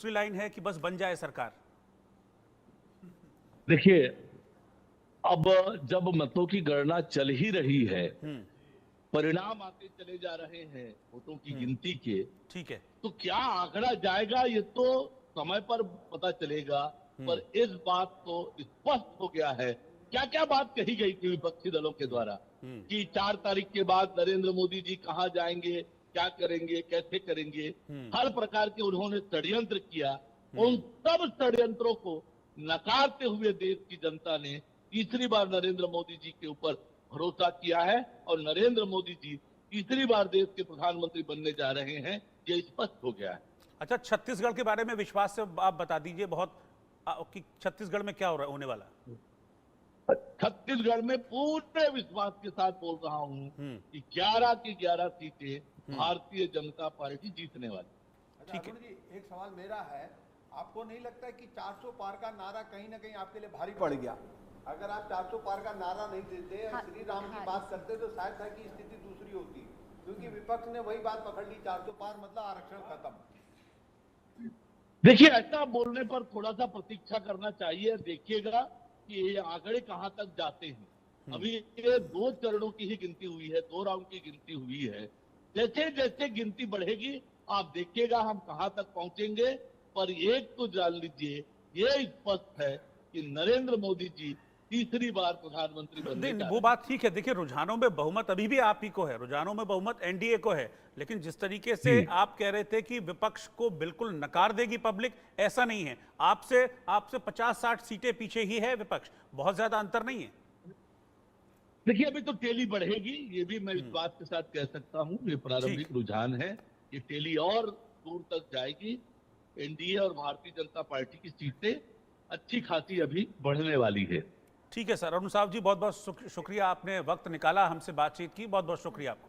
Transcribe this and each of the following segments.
दूसरी लाइन है कि बस बन जाए सरकार। देखिए, अब जब मतों की गणना चल ही रही है, परिणाम आते चले जा रहे हैं वोटों की गिनती के, ठीक है। तो क्या आंकड़ा जाएगा ये तो समय पर पता चलेगा। पर इस बात को स्पष्ट हो गया है, क्या क्या बात कही गई थी विपक्षी दलों के द्वारा कि 4 तारीख के बाद नरेंद्र मोदी जी कहां जाएंगे, क्या करेंगे, कैसे करेंगे। हर प्रकार के उन्होंने षड्यंत्र किया। उन सब षड्यंत्रों को नकारते हुए देश की जनता ने तीसरी बार नरेंद्र मोदी जी के ऊपर भरोसा किया है और नरेंद्र मोदी जी तीसरी बार देश के प्रधानमंत्री बनने जा रहे हैं, ये स्पष्ट हो गया है। अच्छा, छत्तीसगढ़ के बारे में विश्वास से आप बता दीजिए बहुत कि छत्तीसगढ़ में क्या होने वाला है। छत्तीसगढ़ में पूरे विश्वास के साथ बोल रहा हूं कि 11 की 11 सीटें भारतीय जनता पार्टी जीतने वाली। ठीक है जी, एक सवाल मेरा है, आपको नहीं लगता है कि 400 पार का नारा कहीं ना कहीं आपके लिए भारी पड़ गया? अगर आप 400 पार का नारा नहीं देते, श्री राम की बात करते, तो शायद था कि स्थिति दूसरी होती, क्योंकि विपक्ष ने वही बात पकड़ ली, 400 पार मतलब आरक्षण खत्म। देखिए, ऐसा बोलने पर थोड़ा सा प्रतीक्षा करना चाहिए। देखिएगा कि ये आंकड़े कहां तक जाते हैं। अभी ये 2 चरणों की ही गिनती हुई है, 2 राउंड की गिनती हुई है। जैसे जैसे गिनती बढ़ेगी आप देखिएगा हम कहां तक पहुंचेंगे। पर एक तो जान लीजिए, ये स्पष्ट है कि नरेंद्र मोदी जी तीसरी बार प्रधानमंत्री बनने का। वो बात ठीक है। देखिए, रुझानों में बहुमत अभी भी आप ही को है, रुझानों में बहुमत एनडीए को है, लेकिन जिस तरीके से आप कह रहे थे कि विपक्ष को बिल्कुल नकार देगी पब्लिक, ऐसा नहीं है। आपसे 50-60 सीटें पीछे ही है विपक्ष, बहुत ज्यादा अंतर नहीं है। देखिए, अभी तो टेली बढ़ेगी, ये भी मैं इस बात के साथ कह सकता हूं। ये प्रारंभिक रुझान है, ये टेली और दूर तक जाएगी। एनडीए और भारतीय जनता पार्टी की सीटें अच्छी खासी अभी बढ़ने वाली है। ठीक है सर। अरुण साहब जी, बहुत बहुत शुक्रिया, आपने वक्त निकाला, हमसे बातचीत की, बहुत बहुत शुक्रिया आपको।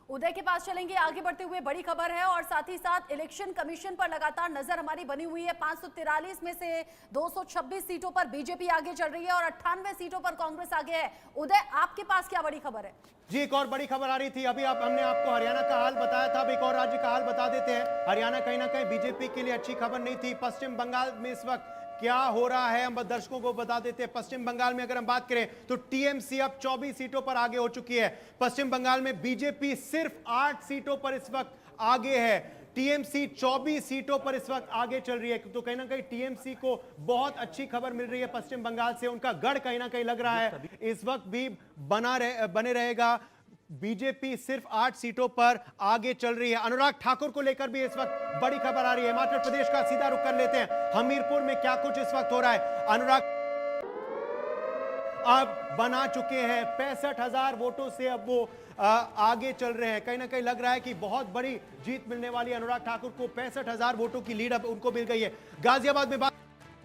उदय के पास चलेंगे आगे बढ़ते हुए। बड़ी खबर है और साथ ही साथ इलेक्शन कमीशन पर लगातार नजर हमारी बनी हुई है। 543 में से 226 सीटों पर बीजेपी आगे चल रही है और 98 सीटों पर कांग्रेस आगे है। उदय, आपके पास क्या बड़ी खबर है? जी, एक और बड़ी खबर आ रही थी अभी। हमने आपको हरियाणा का हाल बताया था, अब एक और राज्य का हाल बता देते हैं। हरियाणा कहीं ना कहीं बीजेपी के लिए अच्छी खबर नहीं थी। पश्चिम बंगाल में इस वक्त क्या हो रहा है हम दर्शकों को बता देते हैं। पश्चिम बंगाल में अगर हम बात करें तो टीएमसी अब 24 सीटों पर आगे हो चुकी है। पश्चिम बंगाल में बीजेपी सिर्फ 8 सीटों पर इस वक्त आगे है, टीएमसी 24 सीटों पर इस वक्त आगे चल रही है। तो कहीं ना कहीं टीएमसी को बहुत अच्छी खबर मिल रही है पश्चिम बंगाल से। उनका गढ़ कहीं ना कहीं लग रहा है इस वक्त भी बने रहेगा। बीजेपी सिर्फ 8 सीटों पर आगे चल रही है। अनुराग ठाकुर को लेकर भी इस वक्त बड़ी खबर आ रही है। हिमाचल प्रदेश का सीधा रुख कर लेते हैं, हमीरपुर में क्या कुछ इस वक्त हो रहा है। अनुराग अब बना चुके हैं 65,000 वोटों से, अब वो आगे चल रहे हैं। कहीं ना कहीं लग रहा है कि बहुत बड़ी जीत मिलने वाली है अनुराग ठाकुर को। 65,000 वोटों की लीड अब उनको मिल गई है। गाजियाबाद में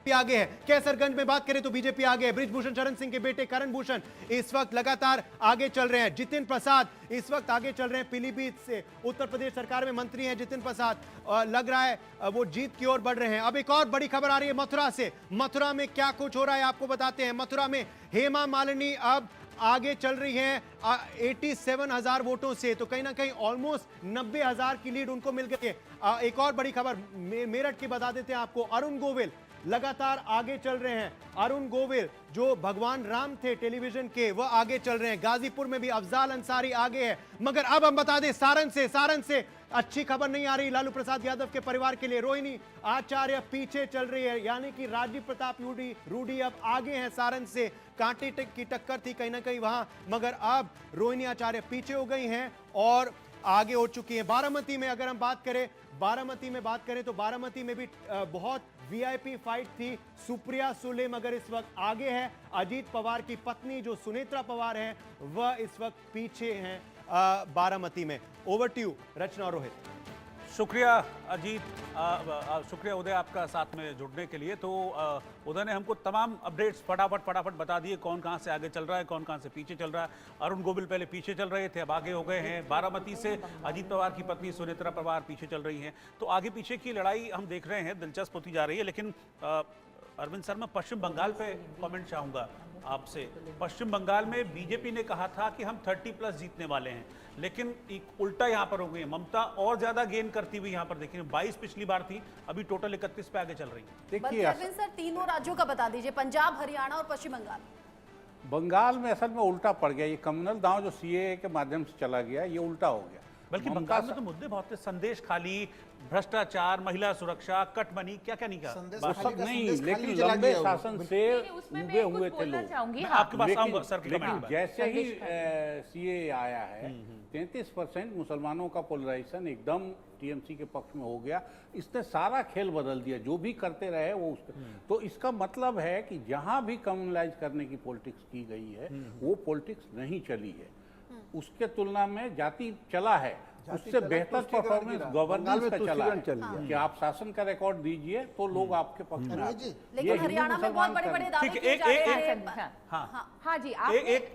आगे है, कैसरगंज में बात करें तो बीजेपी आगे है। बृजभूषण शरण सिंह के बेटे करण भूषण इस वक्त लगातार आगे चल रहे हैं। जितिन प्रसाद इस वक्त आगे चल रहे हैं पीलीभीत से, उत्तर प्रदेश सरकार में मंत्री हैं जितिन प्रसाद, लग रहा है वो जीत की ओर बढ़ रहे हैं। अब एक और बड़ी खबर आ रही है मथुरा से। मथुरा में क्या कुछ हो रहा है आपको बताते हैं। मथुरा में हेमा मालिनी अब आगे चल रही हैं 87,000 वोटों से, तो कहीं ना कहीं ऑलमोस्ट 90,000 की लीड उनको मिल गई है। एक और बड़ी खबर मेरठ की बता देते हैं आपको। अरुण गोविल लगातार आगे चल रहे हैं। अरुण गोविल जो भगवान राम थे टेलीविजन के, वह आगे चल रहे हैं। गाजीपुर में भी अफजाल अंसारी आगे है। मगर अब हम बता दें सारण से अच्छी खबर नहीं आ रही लालू प्रसाद यादव के परिवार के लिए। रोहिणी आचार्य पीछे चल रही है, यानी कि राजीव प्रताप रूडी अब आगे हैं सारण से। कांटे की टक्कर थी कहीं ना कहीं वहां, मगर अब रोहिणी आचार्य पीछे हो गई हैं और आगे हो चुकी है। बारामती में अगर हम बात करें तो बारामती में भी बहुत वीआईपी फाइट थी। सुप्रिया सुले मगर इस वक्त आगे है। अजीत पवार की पत्नी जो सुनेत्रा पवार है वह इस वक्त पीछे हैं बारामती में। ओवर टू यू रचना और रोहित। शुक्रिया अजीत, शुक्रिया उदय आपका साथ में जुड़ने के लिए। तो उदय ने हमको तमाम अपडेट्स फटाफट बता दिए, कौन कहां से आगे चल रहा है, कौन कहां से पीछे चल रहा है। अरुण गोविल पहले पीछे चल रहे थे, अब आगे हो गए हैं। बारामती से अजीत पवार की पत्नी सुनेत्रा पवार पीछे चल रही हैं। तो आगे पीछे की लड़ाई हम देख रहे हैं, दिलचस्प होती जा रही है। लेकिन अरविंद सर, मैं पश्चिम बंगाल पे कमेंट चाहूंगा आपसे। पश्चिम बंगाल में बीजेपी ने कहा था कि हम 30+ जीतने वाले हैं, लेकिन एक उल्टा यहाँ पर हो गई है। ममता और ज्यादा गेन करती हुई यहाँ पर देखिए, 22 पिछली बार थी, अभी टोटल 31 पे आगे चल रही है। बल्कि देखिए अरविंद सर तीनों राज्यों का बता दीजिए, पंजाब, हरियाणा और पश्चिम बंगाल। बंगाल में असल में उल्टा पड़ गया, ये कम्युनल दांव जो सीएए के माध्यम से चला गया, ये उल्टा हो गया। बल्कि ममता बंगाल में तो मुद्दे बहुत थे, संदेश खाली, भ्रष्टाचार, महिला सुरक्षा, कटमनी, क्या क्या नहीं कहा। वो सब नहीं, लेकिन लंबे शासन से उगे हुए थे लोग। मैं आपके पास आऊंगा सर के लेकिन कमेंट पर। जैसे ही सीए आया है 33% मुसलमानों का पोलराइजेशन एकदम टीएमसी के पक्ष में हो गया। इसने सारा खेल बदल दिया, जो भी करते रहे वो उसका। तो इसका मतलब है कि जहां भी कम्युनलाइज करने की पॉलिटिक्स की गई है वो पॉलिटिक्स नहीं चली है, उसके तुलना में जाति चला है। उससे बेहतर परफॉर्मेंस गवर्नेंस का चला है कि आप शासन का रिकॉर्ड दीजिए तो लोग आपके पक्ष में आते हैं। लेकिन हरियाणा में बहुत बड़े बड़े दावे ठीक है, किए जा रहे हैं। हाँ जी,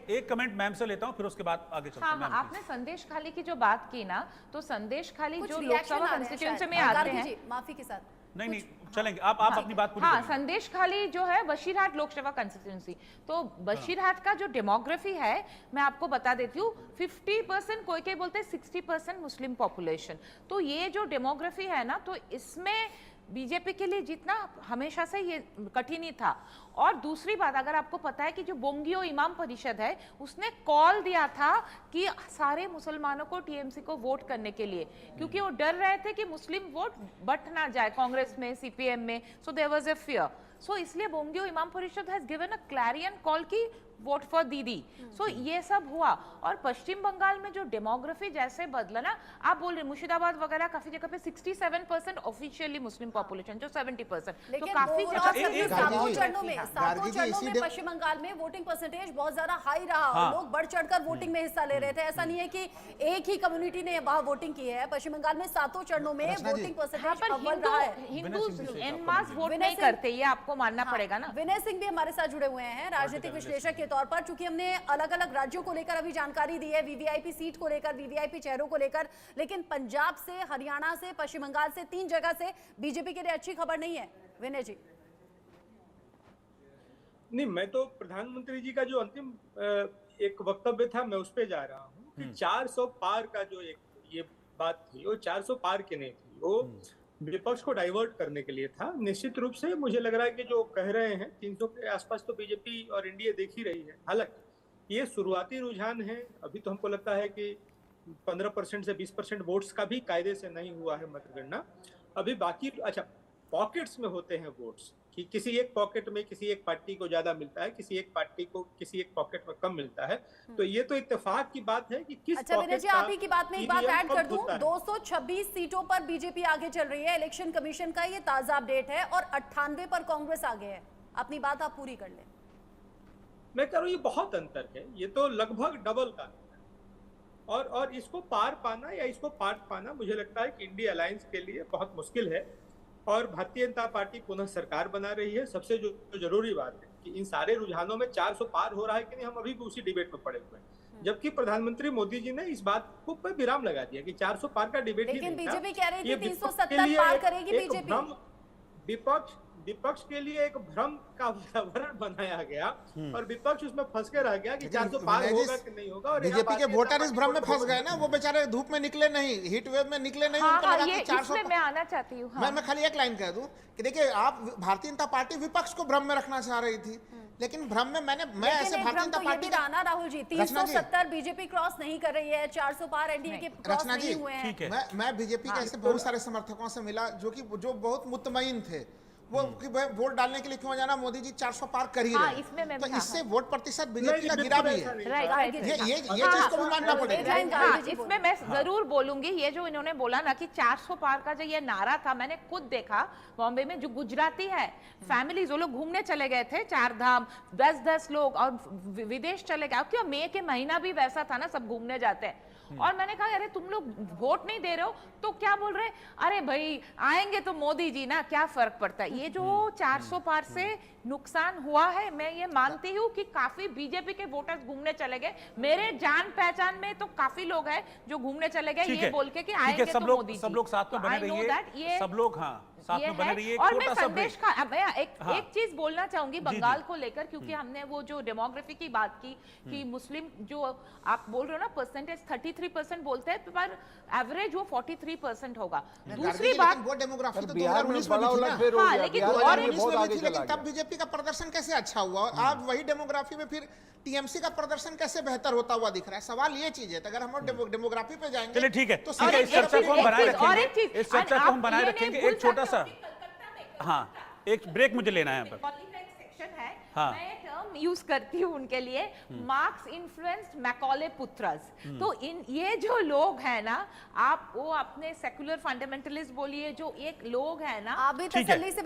एक कमेंट मैम से लेता हूं, फिर उसके बाद आगे चलते हैं। हाँ, आपने संदेश खाली की जो बात की ना, तो संदेश खाली कुछ जो रिएक्शन लोकसभा आ रहे हैं कंस्टिट्यूएंसी शायद। में आते गार्गी हैं। जी, माफी के साथ नहीं चलेंगे, आप अपनी बात पूरी हाँ, करिए। संदेश खाली जो है बशीरहाट लोकसभा कंस्टिट्यूंसी, तो बशीरहाट का जो डेमोग्राफी है मैं आपको बता देती हूँ। 50% कोई बोलते हैं 60% मुस्लिम पॉपुलेशन। तो ये जो डेमोग्राफी है ना, तो इसमें बीजेपी के लिए जीतना हमेशा से ये कठिन ही था। और दूसरी बात, अगर आपको पता है कि जो बोंगियो इमाम परिषद है उसने कॉल दिया था कि सारे मुसलमानों को टीएमसी को वोट करने के लिए, क्योंकि वो डर रहे थे कि मुस्लिम वोट बट ना जाए कांग्रेस में, सीपीएम में। So there was a fear. So इसलिए Bangiya Imam Parishad has given a clarion call की वोट फॉर दीदी। सो ये सब हुआ। और पश्चिम बंगाल में जो डेमोग्राफी जैसे बदला ना, आप बोल रहे मुर्शिदाबाद वगैरह काफी जगह पे 67% ऑफिशियली मुस्लिम पॉपुलेशन, जो 70%, तो काफी सातों चरणों में पश्चिम बंगाल में वोटिंग परसेंटेज बहुत ज्यादा हाई रहा और लोग बढ़ चढ़कर वोटिंग में हिस्सा ले रहे थे। ऐसा नहीं है कि एक ही कम्युनिटी ने वहां वोटिंग की है। पश्चिम बंगाल में सातों चरणों में वोटिंग परसेंटेज अव्वल रहा है। हिंदू एन मास वोट नहीं करते, ये आपको मानना पड़ेगा ना। विनय सिंह भी हमारे साथ जुड़े हुए हैं राजनीतिक विश्लेषक के तौर पर। चूंकि हमने अलग अलग राज्यों को लेकर अभी जानकारी दी है, वीवीआईपी सीट को लेकर, वीवीआईपी चेहरों को लेकर, लेकिन पंजाब से, हरियाणा से, पश्चिम बंगाल से, 3 जगह से बीजेपी के लिए अच्छी खबर नहीं है। विनय जी। नहीं, मैं तो प्रधानमंत्री जी का जो अंतिम एक वक्तव्य था मैं उस पे जा रहा हूँ कि 400 पार का जो एक ये बात थी, वो 400 पार की नहीं थी, वो विपक्ष को डाइवर्ट करने के लिए था। निश्चित रूप से मुझे लग रहा है कि जो कह रहे हैं 300 के आसपास तो बीजेपी और एनडीए देख ही रही है। हालांकि ये शुरुआती रुझान है, अभी तो हमको लगता है कि 15% से 20% वोट्स का भी कायदे से नहीं हुआ है मतगणना अभी बाकी। अच्छा, पॉकेट्स में होते हैं वोट्स कि किसी एक पॉकेट में किसी एक पार्टी को ज्यादा मिलता है, किसी एक पार्टी को किसी एक पॉकेट में कम मिलता है। तो ये तो इत्तेफाक की बात है कि किस अच्छा विनय जी, आप ही की बात में एक बात ऐड कर दूं, 226 सीटों पर बीजेपी आगे चल रही है। इलेक्शन कमीशन का ये ताजा अपडेट है और 98 पर कांग्रेस आगे है। अपनी बात आप पूरी कर लें। मैं कह रहा हूँ ये बहुत अंतर है, ये तो लगभग डबल का है। और इसको पार पाना या इसको पार पाना मुझे लगता है कि इंडिया अलायंस के लिए बहुत मुश्किल है। और भारतीय जनता पार्टी पुनः सरकार बना रही है। सबसे जो जरूरी बात है कि इन सारे रुझानों में 400 पार हो रहा है कि नहीं, हम अभी भी उसी डिबेट में पड़े हुए हैं। जबकि प्रधानमंत्री मोदी जी ने इस बात को पे विराम लगा दिया कि 400 पार का डिबेट ही नहीं था। लेकिन बीजेपी कह रही थी 370 पार करेगी बीजेपी। विपक्ष के लिए एक भ्रम का वातावरण बनाया गया और विपक्ष उसमें फंस के रह गया कि 400 पार होगा कि नहीं होगा। और बीजेपी के वोटर इस भ्रम में फंस गए ना, वो बेचारे धूप में निकले नहीं, हीट वेव में निकले नहीं। उनको लगा कि 400 मैं आना चाहती हूँ। मैं खाली एक लाइन कह दूं कि देखिए, आप भारतीय जनता पार्टी विपक्ष को भ्रम में रखना चाह रही थी, लेकिन भ्रम में मैं ऐसे Bharatiya Janata party Rana Rahul ji 370 BJP cross नहीं कर रही है, 400 पार एनडीए के क्रॉस नहीं हुए हैं। मैं बीजेपी के ऐसे बहुत सारे समर्थकों से मिला जो बहुत मुतमईन थे वो कि वोट डालने के लिए क्यों जाना, मोदी जी 400 पार कर ही रहे हैं। तो इससे वोट प्रतिशत बीजेपी का गिरा भी है। ये चीज को भी मानना पड़ेगा। इसमें मैं जरूर बोलूंगी, ये जो इन्होंने बोला ना कि 400 पार का जो ये नारा था, मैंने खुद देखा बॉम्बे में। जो गुजराती है फैमिलीज, वो लोग घूमने चले गए थे 4 धाम, 10-10 लोग, और विदेश चले गए। क्यों, मई के महीना भी वैसा था ना, सब घूमने जाते हैं। और मैंने कहा अरे तुम लोग वोट नहीं दे रहे हो तो क्या बोल रहे, अरे भाई आएंगे तो मोदी जी ना, क्या फर्क पड़ता है। ये जो 400 पार से नुकसान हुआ है, मैं ये मानती हूँ कि काफी बीजेपी के वोटर्स घूमने चले गए। मेरे जान पहचान में तो काफी लोग हैं जो घूमने चले गए ये बोल के कि आएंगे तो मोदी जी। सब लोग साथ में बने रहिए, सब लोग। हाँ, साथ ये में बने है। रहिए, एक और छोटा मैं सा संदेश ब्रेक। का मैं एक हाँ। एक चीज बोलना चाहूंगी जी, बंगाल जी। को लेकर, क्योंकि हमने वो जो डेमोग्राफी की बात की कि मुस्लिम जो आप बोल रहे हो ना परसेंटेज 33% बोलते हैं, पर एवरेज वो 43% होगा। दूसरी बात, वो डेमोग्राफी तो बिहार में 2019 में बड़ा भी थी ना। उलटफेर हो हाँ, गया, लेकिन बिहार और में एक बहुत में आगे भी थी, चला लेकिन गया। तब बीजेपी का प्रदर्शन कैसे अच्छा हुआ और आज वही डेमोग्राफी में फिर टीएमसी का प्रदर्शन कैसे बेहतर होता हुआ दिख रहा है। सवाल ये चीज है, तो अगर हम डेमोग्राफी पे जाएंगे चलिए ठीक है, तो ठीक है, इस चर्चा को हम बनाए और एक रखेंगे, चीज, इस चर्चा को हम आप बनाए ये नहीं रखेंगे। भूल एक छोटा सकते सा, हो कि कलकत्ता में हाँ, एक ब्रेक मुझे लेना है यहाँ पर। कॉलेज का एक सेक्शन है, हाँ। मैं टर्म यूज करती हूँ उनके लिए, मार्क्स इन्फ्लुएंस्ड मैकॉले पुत्रस। तो इन ये जो लोग हैं ना, आप वो अपने सेकुलर फंडामेंटलिस्ट बोलिए, जो एक लोग हैं ना, आप भी ठीक है। तसल्ली से